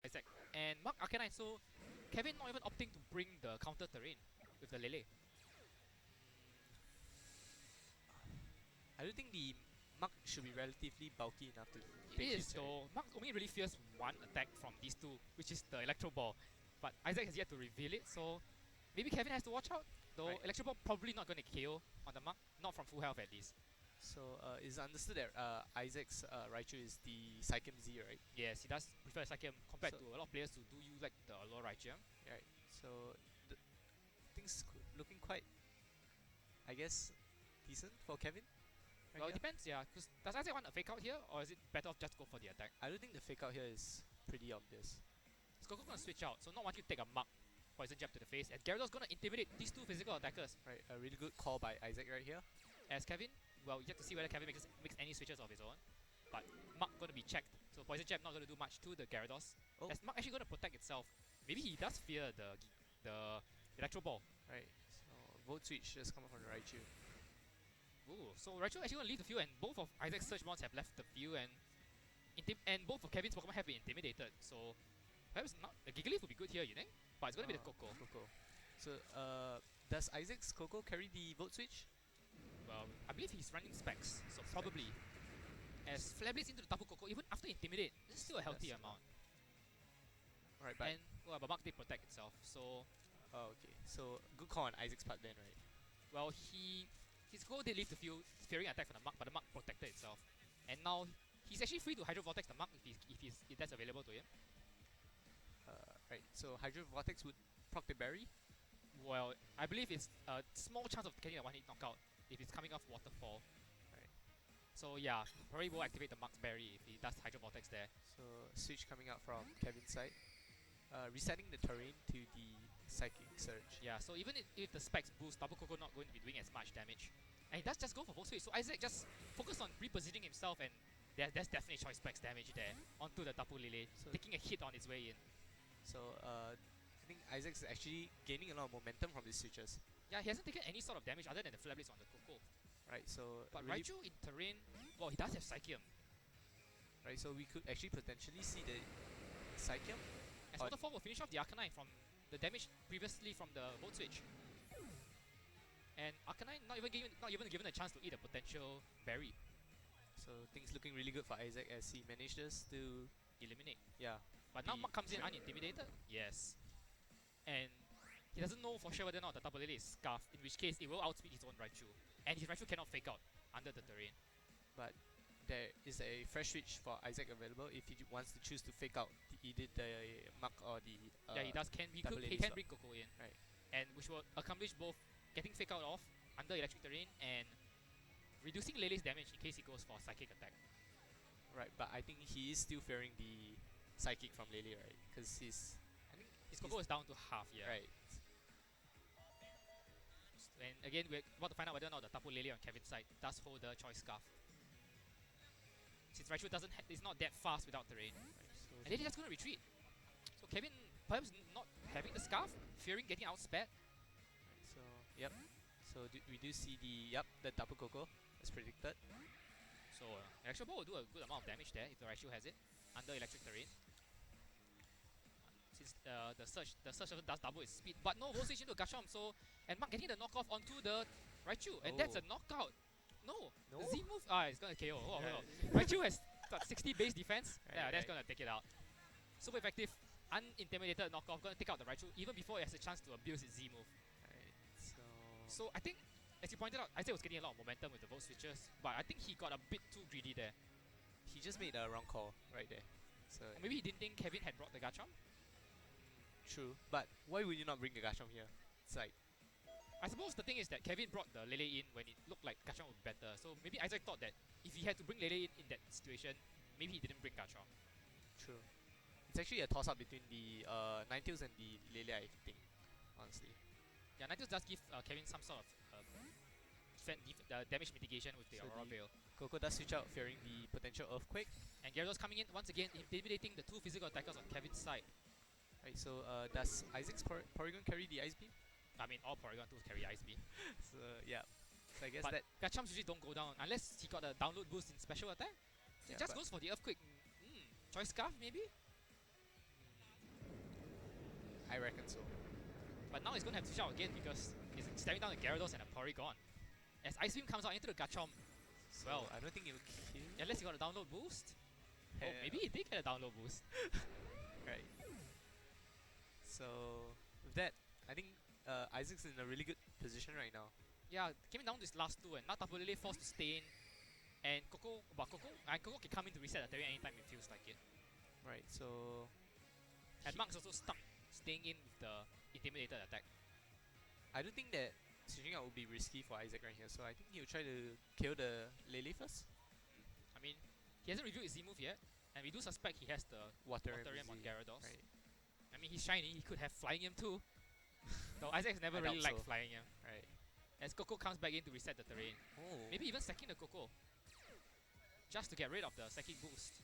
Isaac. And Mark Arcanine, so Kevin not even opting to bring the counter terrain with the Lele. I don't think the Muk should be relatively bulky enough to It take is hits, though. right? Mark only really fears one attack from these two, which is the Electro Ball. But Isaac has yet to reveal it, so maybe Kevin has to watch out. Though Right. Electro Ball probably not going to KO on the Mark, not from full health at least. So it's understood that Isaac's Raichu is the Psychem Z, right? Yes, he does prefer Psychium compared So- to a lot of players who do use like the Allure Raichu. Right. So things looking quite, I guess, decent for Kevin. Right Well, it here. depends, yeah. Because does Isaac want a fake out here, or is it better off just go for the attack? I don't think the fake out here is pretty obvious. SCOGA gonna switch out, so not want you to take a Mark poison jab to the face, and Gyarados gonna intimidate these two physical attackers. Right. A really good call by Isaac right here. As Kevin, well, you have to see whether Kevin makes any switches of his own. But Mark gonna be checked, so poison jab not gonna do much to the Gyarados. Oh. As Mark actually gonna protect itself. Maybe he does fear the Electro Ball. Right. So Volt Switch just come up from the Raichu. Ooh, so Raichu actually gonna leave the field, and both of Isaac's search mons have left the field, and both of Kevin's Pokemon have been intimidated. So perhaps not a Gigalith would be good here, you think? But it's gonna be the Coco. Coco. So does Isaac's Coco carry the Volt Switch? Well, I believe he's running specs, so probably. As Flare Blades into the Tapu Koko, even after Intimidate, this is still a healthy That's amount. Alright, but And, well, but Mark did protect itself, so... oh, okay. So good call on Isaac's part then, right? Well, his Koko did leave the field, fearing attack from the Mark, but the Mark protected itself. And now, he's actually free to Hydro Vortex the Mark if that's available to him. Right. So Hydro Vortex would proc the berry. Well, I believe it's a small chance of getting a one-hit knockout if it's coming off Waterfall. Right. So yeah, probably will activate the Mark's Berry if he does Hydro Vortex there. So switch coming out from Kevin's side. Resetting the terrain to the Psychic Surge. Yeah, so even if the specs boost, Tapu Koko not going to be doing as much damage. And he does just go for Volt Switch, so Isaac just focus on repositioning himself, and there's definitely choice specs damage there onto the Tapu Lele, So taking a hit on its way in. So I think Isaac's actually gaining a lot of momentum from these switches. Yeah, he hasn't taken any sort of damage other than the Flare Blades on the Koko. Right. So But really, Raichu in terrain, well, he does have Psychium. right. So we could actually potentially see the Psychium. And Waterfall will finish off the Arcanine from the damage previously from the Volt Switch. And Arcanine not even given a chance to eat a potential berry. So things looking really good for Isaac as he manages to, Eliminate. yeah. But now The Mark comes in threat. unintimidated. Yes. And he doesn't know for sure whether or not the Tapu Lele is scarfed, in which case it will outspeed his own Raichu. And his Raichu cannot fake out under the terrain. But there is a fresh switch for Isaac available if he wants to choose to fake out either the Muk or the. Yeah, he does. He Tapu can Lele bring Koko in. Right. And which will accomplish both getting fake out off under electric terrain and reducing Lele's damage in case he goes for psychic attack. Right, but I think he is still fearing the Psychic from Lele, right? Because he's. I think His Koko is down to half, yeah. right. And again, we're about to find out whether or not the Tapu Lele on Kevin's side does hold the Choice Scarf. Since Raichu is not that fast without terrain. Right, so And Lele just gonna retreat. So Kevin, perhaps not having the Scarf, fearing getting outsped. right, so yep. So we do see the Tapu Koko as predicted. So Electro Ball will do a good amount of damage there if the Raichu has it under electric terrain. Since the Surge does double its speed, but no Volt Switch into Garchomp, so and Mark getting the knockoff onto the Raichu, and that's a knockout. No, No? the Z move, it's gonna KO. Oh, Yeah. no. Raichu has 60 base defense. Right, Yeah, that's right. gonna take it out. Super effective, unintimidated knockoff, gonna take out the Raichu even before it has a chance to abuse its Z move. Right, so. So I think, as you pointed out, Isaac was getting a lot of momentum with the Volt Switches, but I think he got a bit too greedy there. He just made a wrong call right there. So Or maybe he didn't think Kevin had brought the Garchomp. true, but why would you not bring the Garchomp here? It's like I suppose the thing is that Kevin brought the Lele in when it looked like Garchomp would be better. So maybe Isaac thought that if he had to bring Lele in that situation, maybe he didn't bring Garchomp. true. It's actually a toss up between the Ninetales and the Lele, I think. Honestly. Yeah, Ninetales does give Kevin some sort of damage mitigation with the So Aurora the- Veil. Coco does switch out, fearing the potential Earthquake. And Gyarados coming in once again, intimidating the two physical attackers on Kevin's side. Right, so does Isaac's Porygon carry the Ice Beam? I mean, all Porygon 2s carry Ice Beam. So yeah. So I guess But that Garchomps usually don't go down unless he got a download boost in special attack. So Yeah, it just but- goes for the Earthquake. Choice Scarf maybe? I reckon so. But now he's gonna have to shout again because he's staring down the Gyarados and a Porygon. As Ice Beam comes out into the Garchomp, So well, I don't think it'll kill. unless he got a download boost. Oh, maybe he did get a download boost. Right. So with that, I think Isaac's in a really good position right now. Yeah, came down to his last two, and now Tapu Lele forced to stay in. And Coco can come in to reset the terrain anytime it feels like it. Right. So And Mark's also stuck staying in with the intimidated attack. I don't think that switching out would be risky for Isaac right here. So I think he'll try to kill the Lele first. I mean, he hasn't revealed his Z move yet, and we do suspect he has the Water Rim on MZ. Gyarados. Right. I mean, he's shiny, he could have Flying Him too. Though Isaac's never I really doubt liked so. Flying Him. Right. As Coco comes back in to reset the terrain. Oh. Maybe even sacking the Coco. Just to get rid of the sacking boost.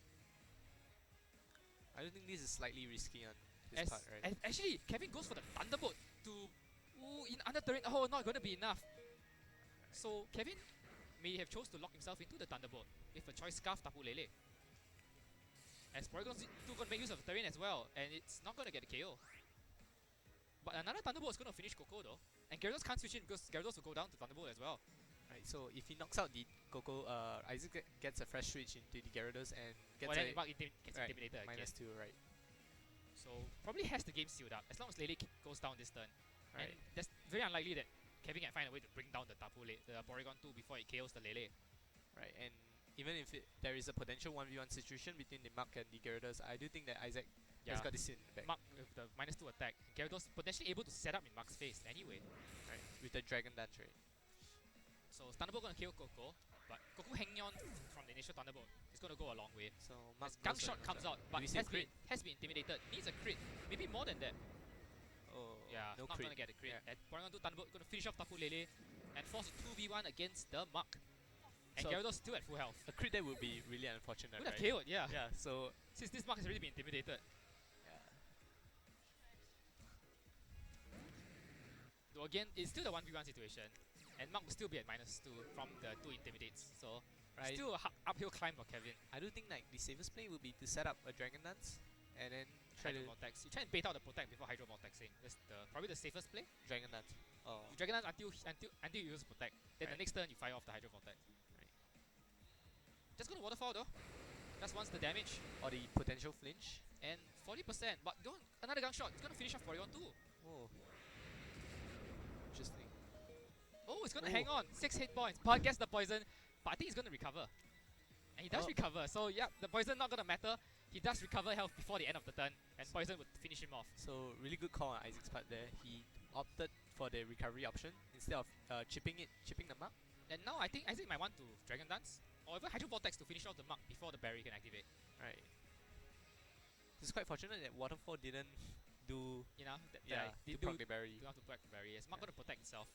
I don't think this is slightly risky on his part, right? And actually, Kevin goes for the Thunderbolt to in under terrain. Oh, not gonna be enough. So Kevin may have chose to lock himself into the Thunderbolt with a choice scarf Tapu Lele. As Porygon's still gonna make use of the terrain as well, and it's not gonna get a KO. But another Thunderbolt is gonna finish Coco though, and Gyarados can't switch in because Gyarados will go down to Thunderbolt as well. Right. So if he knocks out the Coco, Isaac gets a fresh switch into the Gyarados and gets Well, then a Mark gets intimidated again. -2, right? So probably has the game sealed up as long as Lele goes down this turn. Right. And that's very unlikely that Kevin can find a way to bring down the the Porygon 2 before it KOs the Lele. Right. And even if there is a potential 1v1 situation between the Mark and the Gyarados, I do think that Isaac has got this in the back. Mark with the -2 attack. Gyarados potentially able to set up in Mark's face anyway. Right. With the Dragon Dance, right? So Thunderbolt gonna kill Coco, but Coco hanging on from the initial Thunderbolt is gonna go a long way. So Mark Gunk Shot comes out, but we see a has been intimidated. Needs a crit, maybe more than that. Oh, Yeah, no not crit. gonna get a crit. Yeah. And Porygon 2 Thunderbolt gonna finish off Tapu Lele and force a 2v1 against the Mark. And So Gyarados still at full health. A crit there would be really unfortunate, Would have right? KO'd, yeah. Yeah. So Since this Mark has already been intimidated. yeah. Though again, it's still the 1v1 situation. And Mark will still be at -2 from the 2 intimidates. So Right. still a uphill climb for Kevin. I do think like the safest play would be to set up a Dragon Dance and then try Hydro to Vortex. You try and bait out the Protect before Hydro Vortexing. That's probably the safest play. Dragon Dance. Oh. You Dragon Dance until you use Protect. Then the Right. next turn you fire off the Hydro Vortex. Right. Just gonna Waterfall though. Just once the damage. Or the potential flinch. And 40%. But don't another Gunk Shot. It's gonna finish off Porygon 2. Oh. Interesting. Oh, it's gonna Oh. hang on. 6 hit points. But gets the poison. But I think he's gonna recover. And he does Oh. recover. So yeah, the poison not gonna matter. He does recover health before the end of the turn. And poison would finish him off. So really good call on Isaac's part there. He opted for the recovery option instead of chipping the Mark. And now I think Isaac might want to Dragon Dance. Or even Hydro Vortex to finish off the Mark before the Berry can activate. Right. It's quite fortunate that Waterfall didn't do You know? to proc the berry. Do not to protect the Berry. As Mark gonna protect itself.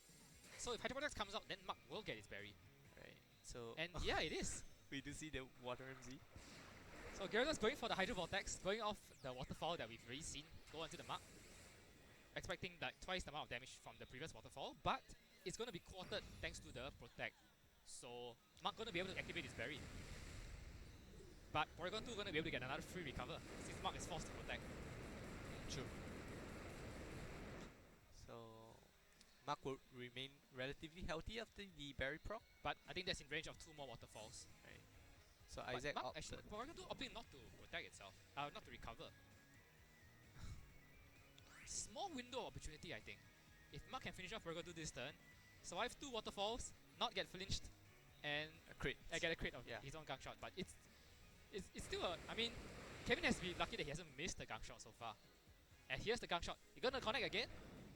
So if Hydro Vortex comes out, then Mark will get his Berry. Right. So And yeah, it is. we do see the Water MZ. So Gyarados going for the Hydro Vortex, going off the Waterfall that we've already seen go onto the Mark. Expecting like twice the amount of damage from the previous Waterfall, but it's gonna be quartered thanks to the Protect. So Mark gonna be able to activate his Berry. But Porygon 2 gonna be able to get another free recover since Mark is forced to protect. True. So Mark will remain relatively healthy after the berry proc. But I think that's in range of 2 more Waterfalls. Right. So But Isaac Mark opted. actually, Porygon 2 opting not to protect itself, not to recover. Small window of opportunity, I think. If Mark can finish off Porygon 2 this turn, survive 2 Waterfalls, not get flinched, and A crit. get a crit of Yeah. his own Gunk Shot. But it's still a, I mean, Kevin has to be lucky that he hasn't missed the Gunk Shot so far. And here's the Gunk Shot. You gonna connect again?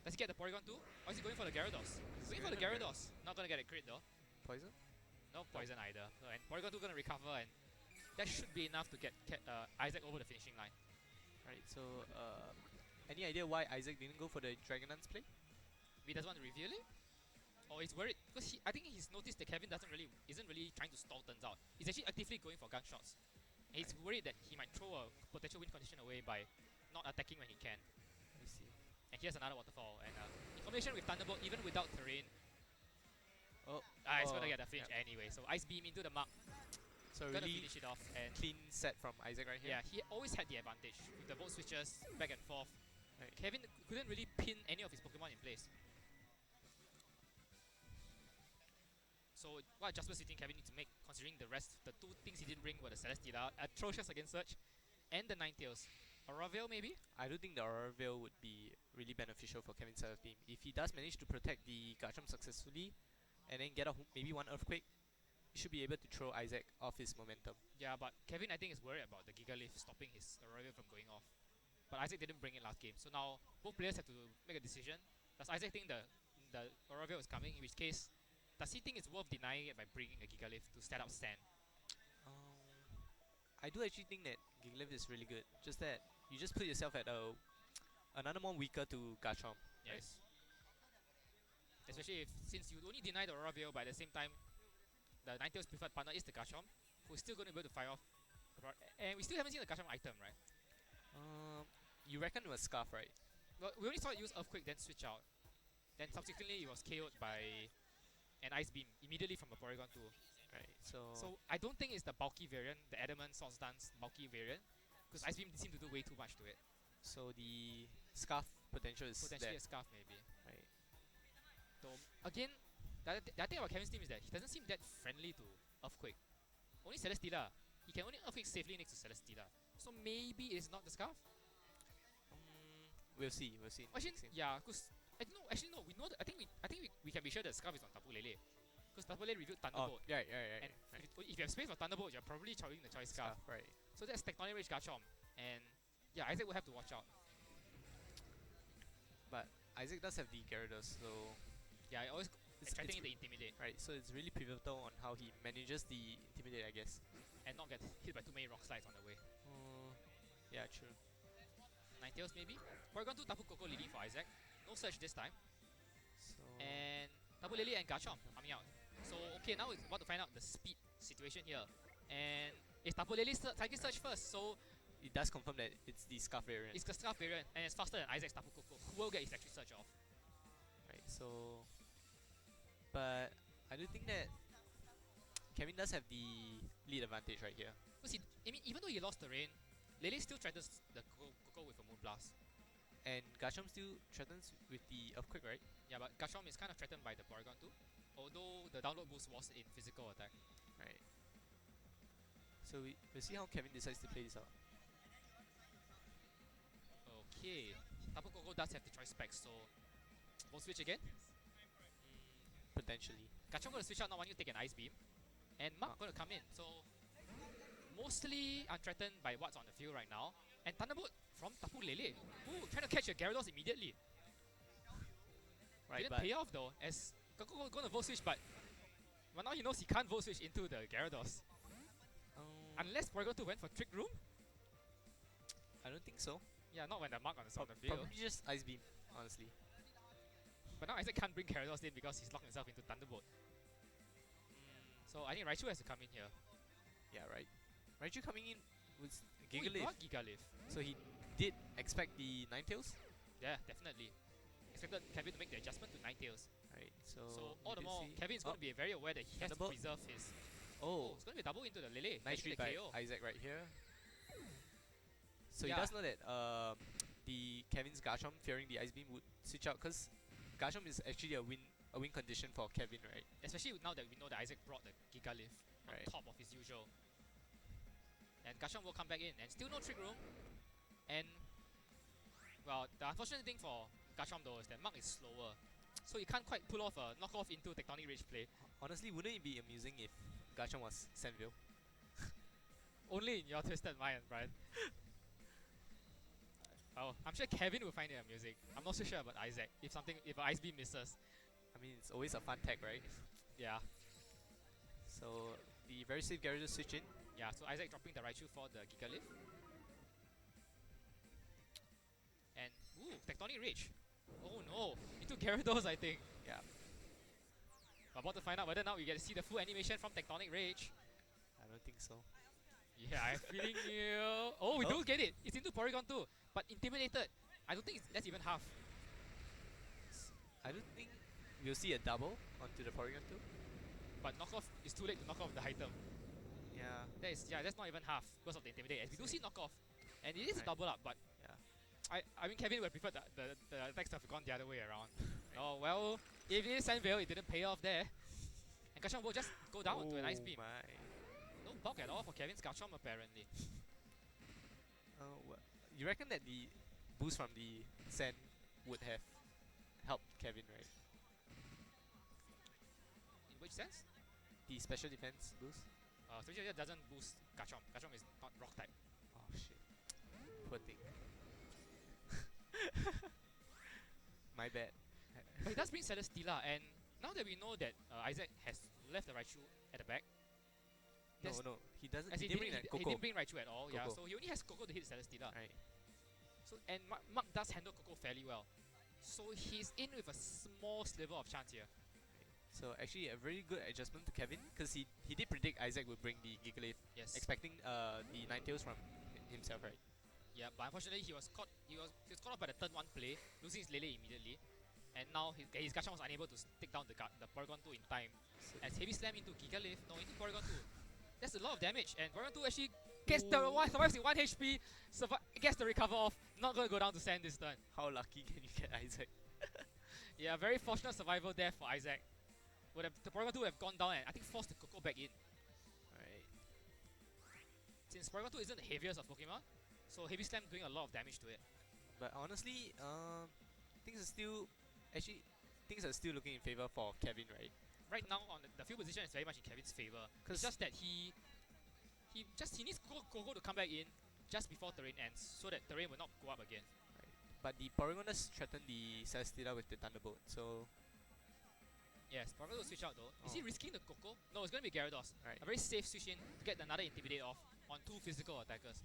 Does he get the Porygon 2? Or is he going for the Gyarados? He's going for the Gyarados. Not gonna get a crit though. Poison? No poison either. So, and Porygon 2 gonna recover, and that should be enough to get Isaac over the finishing line. Right. So any idea why Isaac didn't go for the Dragon Dance play? He doesn't want to reveal it? Or he's worried? Because I think he's noticed that Kevin isn't really trying to stall turns out. He's actually actively going for gun shots. And he's worried that he might throw a potential win condition away by not attacking when he can. I see. And here's another waterfall. And in combination with Thunderbolt, even without terrain, Oh, it's gonna get the flinch anyway. So Ice Beam into the Mark, so gonna really finish it off. And clean set from Isaac right here. yeah, he always had the advantage with the volt switches back and forth. Right. Kevin couldn't really pin any of his Pokemon in place. So what adjustments do you think Kevin needs to make, considering the rest, the two things he didn't bring were the Celesteela, atrocious against Search, and the Ninetales. Auraveil maybe? I do think the Auraveil would be really beneficial for Kevin's side of team. If he does manage to protect the Garchomp successfully, and then get maybe one Earthquake, he should be able to throw Isaac off his momentum. Yeah, but Kevin I think is worried about the Giga Leaf stopping his Auraveil from going off. But Isaac didn't bring it last game, so now both players have to make a decision. Does Isaac think the Auraveil is coming, in which case, does he think it's worth denying it by bringing a Giga Leaf to set up Sand? I do actually think that Gigalith is really good. Just that you just put yourself at another more weaker to Garchomp. Yes. Especially since you only deny the Auraveil, but at the same time, the Ninetales preferred partner is the Garchomp, who's still going to be able to fire off. And we still haven't seen the Garchomp item, right? You reckon it was Scarf, right? Well, we only saw it use Earthquake, then switch out. Then subsequently, it was KO'd by an Ice Beam immediately from a Porygon 2. Right. So I don't think it's the bulky variant, the Adamant Swords Dance bulky variant, because Ice Beam seemed to do way too much to it. So the Scarf potential is Potentially there. a Scarf maybe. Right. So again, the thing about Kevin's team is that he doesn't seem that friendly to Earthquake. Only Celesteela. He can only Earthquake safely next to Celesteela. So maybe it's not the Scarf? We'll see. We'll see. Actually, yeah, because actually no. We know. I think we can be sure the Scarf is on Tapu Lele, because Tapu Lele revealed Thunderbolt. Oh, right. And if you have space for Thunderbolt, you're probably choosing the choice Scarf. Right. So that's Tectonic Rage Garchomp, and yeah, Isaac will have to watch out. But Isaac does have the Gyarados, so Yeah, I always expecting it to intimidate right. So it's really pivotal on how he manages the intimidate, I guess. and not get hit by too many rock slides on the way. Yeah, true. Ninetales maybe. Porygon 2 Tapu Koko Lily for Isaac. No search this time. So And Tapu Lele and Garchomp coming out. So okay, now it's about to find out the speed situation here. And it's Tapu Lele Psychic Search first, so it does confirm that it's the Scarf variant. it's the Scarf variant, and it's faster than Isaac's Tapu Koko, who will get his Electric Surge off. Right. So, but I do think that Kevin does have the lead advantage right here. Because I mean, even though he lost terrain, Lele still threatens the Koko with a Moonblast. And Garchomp still threatens with the Earthquake, right? Yeah, but Garchomp is kind of threatened by the Porygon 2, although the download boost was in physical attack. Right. So we'll see how Kevin decides to play this out. Okay, Tapu Koko does have the choice specs, so won't switch again. Potentially. Garchomp gonna switch out, not wanting to take an Ice Beam, and Mark gonna come in. So mostly unthreatened by what's on the field right now. And Thunderbolt from Tapu Lele. Ooh, trying to catch a Gyarados immediately. Right, Didn't but pay off though, as Koko gonna Volt Switch, but now he knows he can't Volt Switch into the Gyarados. Unless Porygon 2 went for Trick Room? I don't think so. Yeah, not when the Mark on the field. Probably just Ice Beam, honestly. But now Isaac can't bring Gyarados in because he's locked himself into Thunderbolt. So I think Raichu has to come in here. Yeah, right. Raichu coming in with He Gigalith. brought Gigalith. So he did expect the Ninetales. Yeah, definitely. Expected Kevin to make the adjustment to Ninetales. Right. So all the more, Kevin's going to be very aware that he has to Thunderbolt. preserve his... Oh, it's going to be a double into the Lele. nice getting read by the KO. Isaac right here. So Yeah. he does know that the Kevin's Garchomp fearing the Ice Beam would switch out because Garchomp is actually a win condition for Kevin, right? Especially now that we know that Isaac brought the Gigalith on Right. top of his usual. And Garchomp will come back in, and still no Trick Room. And, well, the unfortunate thing for Garchomp though is that Mark is slower. So he can't quite pull off a knockoff into Tectonic Rage play. Honestly, wouldn't it be amusing if Garchomp was Sandville? Only in your twisted mind, Brian. Oh, I'm sure Kevin will find it amusing. I'm not so sure about Isaac. If Ice Beam misses. I mean, it's always a fun tag, right? Yeah. So the very safe Gyarados switch in. Yeah, so Isaac dropping the Raichu for the Gigalith. And, ooh, Tectonic Rage. Oh no, into Gyarados I think. Yeah. We're about to find out whether now we get to see the full animation from Tectonic Rage. I don't think so. Yeah, I'm feeling you. Oh, we do get it. It's into Porygon 2, but intimidated. I don't think that's even half. I don't think we'll see a double onto the Porygon 2. But knockoff is too late to knock off the item. Yeah. That's not even half because of the intimidate. As we do see knockoff, and it is a Right. double up, but Yeah. I mean, Kevin would prefer the attacks to have gone the other way around. Oh, well, if it is Sand Veil, it didn't pay off there. And Garchomp will just go down to an Ice Beam. My. No bulk at all for Kevin's Garchomp, apparently. You reckon that the boost from the Sand would have helped Kevin, right? In which sense? The special defense boost? Special defense doesn't boost Garchomp. Garchomp is not rock type. Oh shit. Poor thing. My bad. But he does bring Celesteela, and now that we know that Isaac has left the Raichu at the back. No, he doesn't. He didn't bring Raichu at all, yeah. Coco. So he only has Coco to hit Celesteela. Right. So and Mark does handle Coco fairly well. So he's in with a small sliver of chance here. So actually a very good adjustment to Kevin, because he did predict Isaac would bring the Gigalith, Yes. expecting the Ninetales from himself, right? Yeah, but unfortunately he was caught off by the turn 1 play, losing his Lele immediately. And now his Garchomp was unable to take down the Porygon 2 in time. As Heavy Slam into Gigalith, no, into Porygon 2. That's a lot of damage, and Porygon 2 actually gets survives in 1 HP, gets the recover off, not going to go down to Sand this turn. How lucky can you get, Isaac? Yeah, very fortunate survival there for Isaac. The Porygon 2 would have gone down and I think forced the Coco back in. Right. Since Porygon 2 isn't the heaviest of Pokemon, so Heavy Slam doing a lot of damage to it. But honestly, things are still looking in favor for Kevin, right? Right now, on the field position is very much in Kevin's favor. It's just that he needs Coco to come back in just before terrain ends, so that terrain will not go up again. Right. But the Porygon does threaten the Celesteela with the Thunderbolt, so yes, Porygon will switch out though. Is he risking the Coco? No, it's going to be Gyarados. Right. A very safe switch in to get another Intimidate off on 2 physical attackers.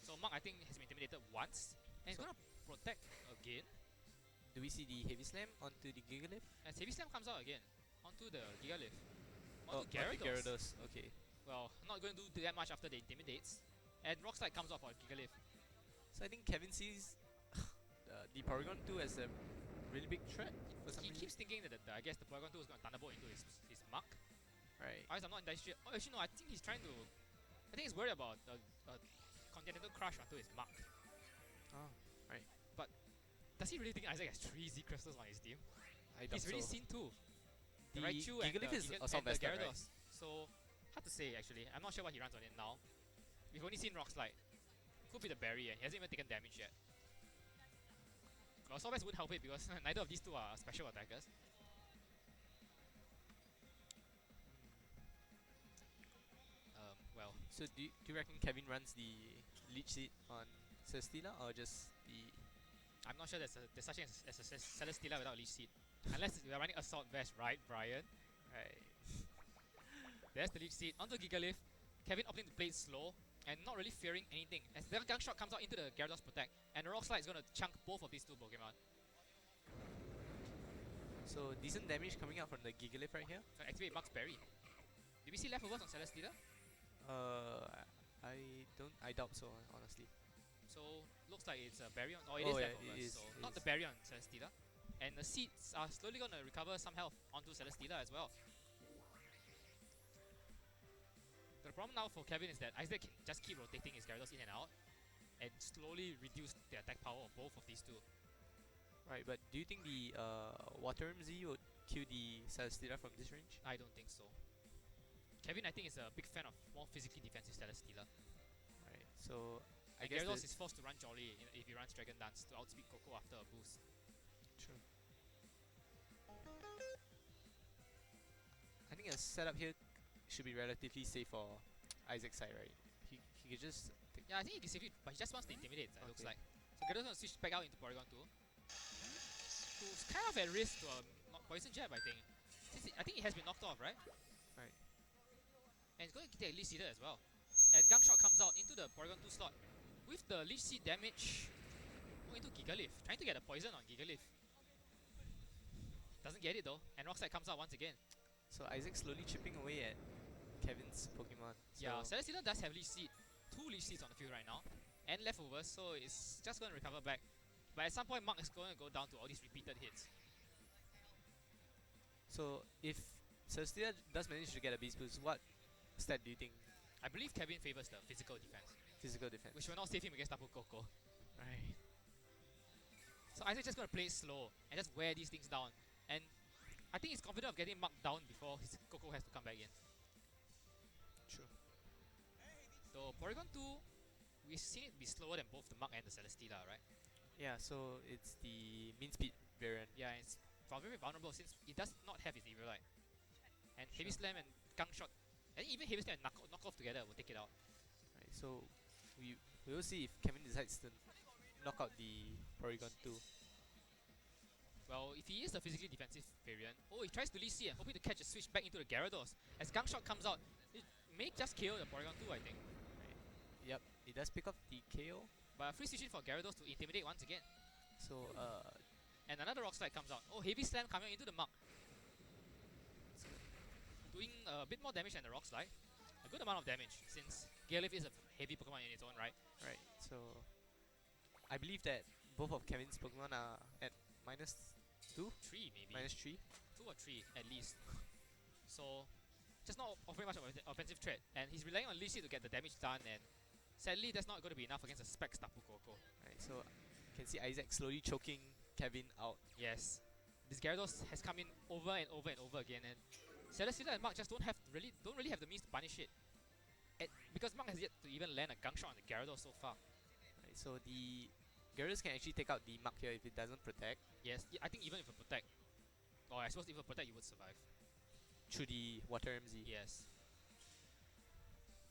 So Mark, I think, has been intimidated once, and he's going to protect again. do we see the Heavy Slam onto the Gigalith? As Heavy Slam comes out again, onto the Gigalith. Onto Gyarados, okay. Well, not going to do that much after the Intimidates. And Rock Slide comes out for Gigalith. So I think Kevin sees the Porygon 2 as a really big threat for some He reason. keeps thinking that I guess the Porygon 2 is going to Thunderbolt into his Mark. Right. I'm not entirely sure. Oh, actually no, I think he's trying to... I think he's worried about a Continental Crush onto his Mark. Oh, right. But does he really think Isaac has 3 Z Crystals on his team? I doubt He's already so. seen 2. The Raichu and Gigalith is the Assault Vesta, right? Gyarados. So, hard to say actually. I'm not sure what he runs on it now. We've only seen Rock Slide. Could be the Berry and he hasn't even taken damage yet. Well, Assault Vest wouldn't help it because neither of these two are special attackers. Well, So do you reckon Kevin runs the Leech Seed on Celesteela or just the... I'm not sure there's such thing as a Celesteela without Leech Seed. Unless we are running Assault Vest, right, Brian? Right. There's the Leech Seed onto Gigalith. Kevin opting to play it slow and not really fearing anything. As the Gunk Shot comes out into the Gyarados Protect, and the Rock Slide is going to chunk both of these two Pokemon. So decent damage coming out from the Gigalith right here. So activate Mark's Berry. Did we see leftovers on Celesteela? I doubt so, honestly. So looks like it's a Berry on. Oh, it Oh, is yeah, leftovers. it is, So it not is. the Berry on Celesteela. And the Seeds are slowly going to recover some health onto Celesteela as well. The problem now for Kevin is that Isaac can just keep rotating his Gyarados in and out and slowly reduce the attack power of both of these two. Right, but do you think the Water Z would kill the Celesteela from this range? I don't think so. Kevin, I think, is a big fan of more physically defensive Celesteela. Right, so I And guess Gyarados is forced to run Jolly if he runs Dragon Dance to outspeed Coco after a boost. true. I think a setup here should be relatively safe for Isaac's side, right? He could just take... Yeah, I think he can save it, but he just wants to intimidate, it looks Okay. like. So Gyarados going to switch back out into Porygon 2. Who's kind of at risk to a Poison Jab, I think. I think he has been knocked off, right? Right. And he's going to take a Leech Seeder as well. And Gunk Shot comes out into the Porygon 2 slot. With the Leech Seed damage, going into Gigalith. Trying to get a poison on Gigalith. Doesn't get it though. And Rock Slide comes out once again. So Isaac slowly chipping away at Kevin's Pokemon. So Yeah, Celesteela does have Leech Seed. 2 Leech Seeds on the field right now. And leftovers, so it's just going to recover back. But at some point, Mark is going to go down to all these repeated hits. So if Celesteela does manage to get a Beast Boost, what stat do you think? I believe Kevin favors the physical defense, Physical defense. which will not save him against Tapu Koko. Right. So Isaac's just going to play it slow and just wear these things down. And I think he's confident of getting marked down before his Koko has to come back in. True. So Porygon 2, we've seen it be slower than both the Mark and the Celesteela, right? Yeah, so it's the min speed variant. Yeah, it's very vulnerable since it does not have its Eviolite. And Heavy Slam and Gunk Shot, and even Heavy Slam and knock off together will take it out. Right, so we will see if Kevin decides to knock out the Porygon 2. Well, if he is the physically defensive variant, he tries to Lee C and hoping to catch a switch back into the Gyarados. As Gunk Shot comes out, it may just KO the Porygon 2, I think. Right. Yep, it does pick up the KO. But a free switching for Gyarados to intimidate once again. So, and another Rock Slide comes out. Heavy Slam coming into the Muk. Doing a bit more damage than the Rock Slide. A good amount of damage since Galif is a heavy Pokemon in its own right. Right, so I believe that both of Kevin's Pokemon are at minus 2? 3 maybe. Minus 3? 2 or 3 at least. So, just not offering much of an offensive threat. And he's relying on Lee C to get the damage done, and sadly that's not going to be enough against a Specs Tapu Koko. Right, so you can see Isaac slowly choking Kevin out. Yes. This Gyarados has come in over and over and over again, and Celesteela and Mark just don't really have the means to punish it. Because Mark has yet to even land a Gunk Shot on the Gyarados so far. Right, so the Gyarados can actually take out the Mark here if it doesn't protect. Yes, I think even if it protect, or I suppose if it protect, you would survive. Through the Water MZ. Yes.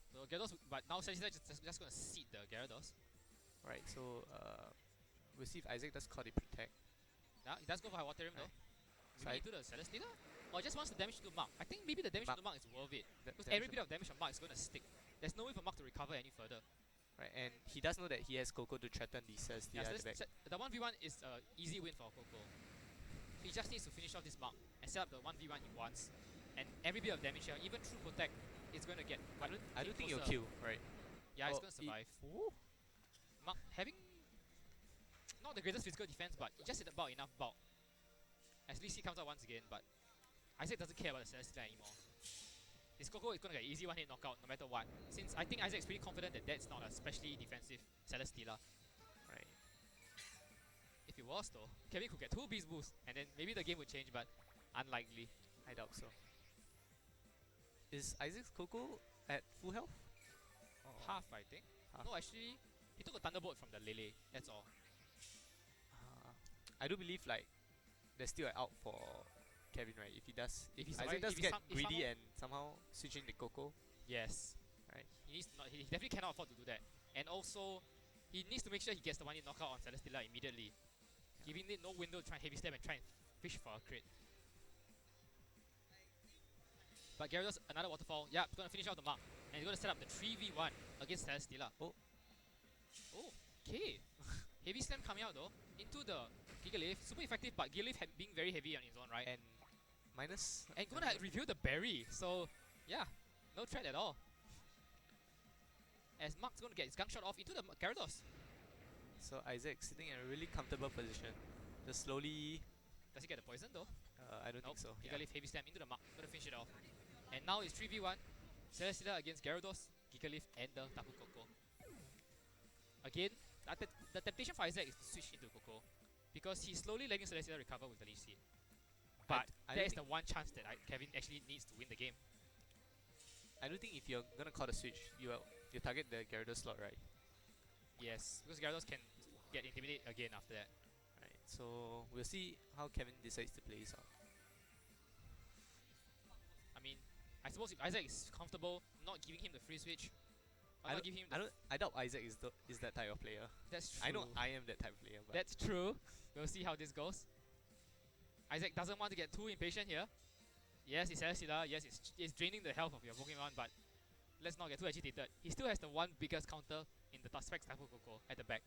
So Gyarados, but now Celesteela just going to seed the Gyarados. Right, so we'll see if Isaac does call the protect. Yeah, he does go for a Water Rim though. So Maybe into the Celesteela? Or just wants the damage to Mark. I think maybe the damage to Mark is worth it. Because every bit of damage on Mark is going to stick. There's no way for Mark to recover any further. Right, and he does know that he has Coco to threaten the Celesteela at the back. The 1v1 is an easy win for Coco. He just needs to finish off this Mark and set up the 1v1 he wants. And every bit of damage here, even through Protect, is going to get I don't think he'll kill, right? Yeah, it's going to survive. Mark having not the greatest physical defense, but he just hit about enough bulk. As Lee C comes out once again, but Isaac doesn't care about the Celesteela anymore. His Coco is going to get easy one-hit knockout no matter what. Since I think Isaac's pretty confident that that's not a specially defensive Celesteela. Right. If it was though, Kevin could get 2 Beast Boosts and then maybe the game would change, but unlikely. I doubt so. Is Isaac's Coco at full health? Half, I think. Half. No, actually, he took a Thunderbolt from the Lele, that's all. I do believe like there's still an out for Kevin, right? If If Isaac does get greedy and somehow switching the Coco. Yes. Right. He definitely cannot afford to do that. And also, he needs to make sure he gets the one-hit knockout on Celesteela immediately. Giving it no window to try and heavy step and try and fish for a crit. But Gyarados, another waterfall. Yeah, he's going to finish out the Mark. And he's going to set up the 3v1 against Celesteela. Oh. Okay. Heavy Slam coming out though. Into the Gigalith. Super effective, but Gigalith being very heavy on his own, right? And minus. And going to reveal the berry. So, yeah. No threat at all. As Mark's going to get his Gunk Shot off into the Gyarados. So Isaac sitting in a really comfortable position. Just slowly. Does he get the poison though? I don't think so. Gigalith Heavy Slam into the Mark. Going to finish it off. And now it's 3v1. Celesteela against Gyarados, Gigalith, and the Tapu Koko. Again, the temptation for Isaac is to switch into Koko. Because he's slowly letting Celesteela recover with the Leaf Seed. But that is the one chance that Kevin actually needs to win the game. I don't think if you're gonna call the switch, you target the Gyarados slot, right? Yes, because Gyarados can get intimidated again after that. Right. So we'll see how Kevin decides to play this out. I mean, I suppose if Isaac is comfortable not giving him the free switch, I doubt Isaac is that type of player. That's true. I know I am that type of player. But that's true. We'll see how this goes. Isaac doesn't want to get too impatient here. Yes, it's Celesteela. Yes, it's draining the health of your Pokemon, but let's not get too agitated. He still has the one biggest counter in the Specs Tapu Koko at the back.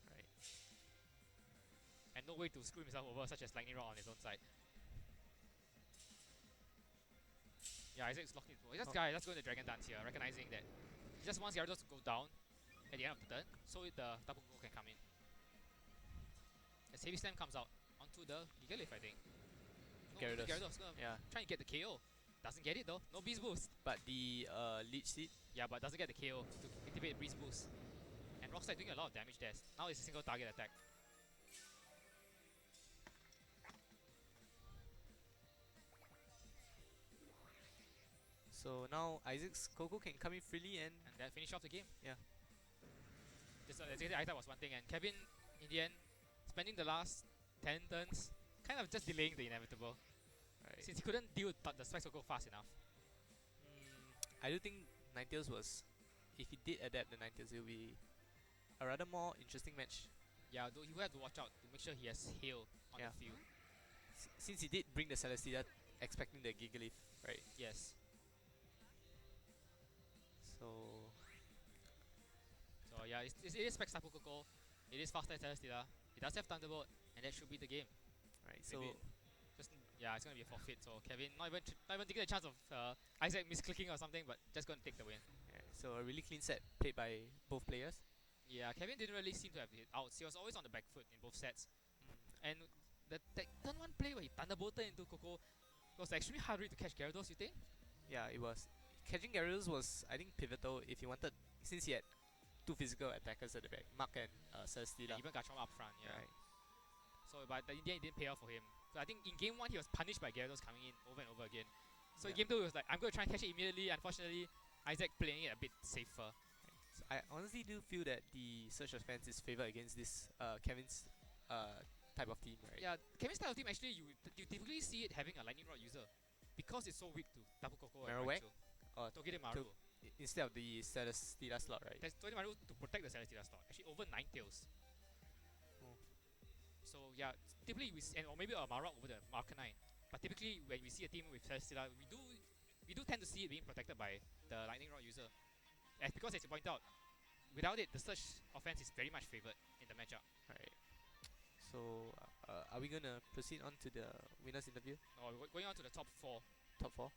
Right. And no way to screw himself over, such as Lightning Rod on his own side. Yeah, Isaac's locked in. This guy just going to Dragon Dance here, recognizing that he just wants Gyarados to go down at the end of the turn, so the Tapu Koko can come in. As Heavy Slam comes out onto the Gigalith, I think. No, Gyarados. Gyarados. Yeah. Trying to get the KO. Doesn't get it though. No beast boost. But the leech seed. Yeah, but doesn't get the KO to activate beast boost. And Rockstar doing a lot of damage there. Now it's a single target attack. So now Isaac's Coco can come in freely and And that finish off the game. yeah. This Isaac was one thing, and Kevin, in the end, spending the last 10 turns, kind of just delaying the inevitable. Right. Since he couldn't deal with the Spike Coco fast enough. I do think Ninetales was, if he did adapt the Ninetales, it will be a rather more interesting match. Yeah, though he will have to watch out to make sure he has heal on Yeah. the field. Since he did bring the Celestia, expecting the Gigalith, right? Yes. So So yeah, it is Spec Tapu Koko. It is faster than Celesteela. It does have Thunderbolt, and that should be the game. right. So Maybe just yeah, it's gonna be a forfeit. So Kevin not even taking the chance of Isaac misclicking or something, but just gonna take the win. yeah, so a really clean set played by both players. Yeah, Kevin didn't really seem to have hit outs. He was always on the back foot in both sets. And the turn one play where he Thunderbolted into Coco was extremely hard to catch Gyarados, you think? Yeah, it was. Catching Gyarados was, I think, pivotal if he wanted, since he had two physical attackers at the back, Mark and Celesteela. And even Garchomp up front, yeah. Right. So, but in the end, it didn't pay off for him. So I think in game 1, he was punished by Gyarados coming in over and over again. So in Yeah. game 2, he was like, I'm going to try and catch it immediately. Unfortunately, Isaac playing it a bit safer. So I honestly do feel that the Surge of Fans is favored against this Kevin's type of team, right? Yeah, Kevin's style of team, actually, you typically see it having a Lightning Rod user. Because it's so weak to Tapu Koko and Marowak? Raichu. Or Togedemaru. Maru. instead of the Celesteela slot, right? There's Togedemaru to protect the Celesteela slot. Actually, over Ninetales. Oh. So yeah, typically or maybe a Marowak over the Markanine. But typically, when we see a team with Celesteela, we do tend to see it being protected by the Lightning Rod user. Because as you point out, without it, the Surge offense is very much favored in the matchup. Right. So are we gonna proceed on to the winners interview? Now we're going on to the top 4. Top 4?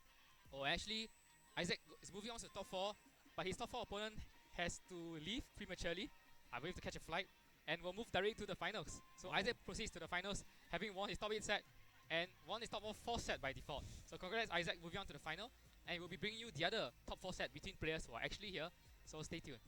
Oh, actually, Isaac is moving on to the top 4, but his top 4 opponent has to leave prematurely, I believe, to catch a flight, and will move directly to the finals. So Isaac proceeds to the finals, having won his top 8 set, and won his top 4 set by default. So congrats, Isaac, moving on to the final, and we'll be bringing you the other top 4 set between players who are actually here, so stay tuned.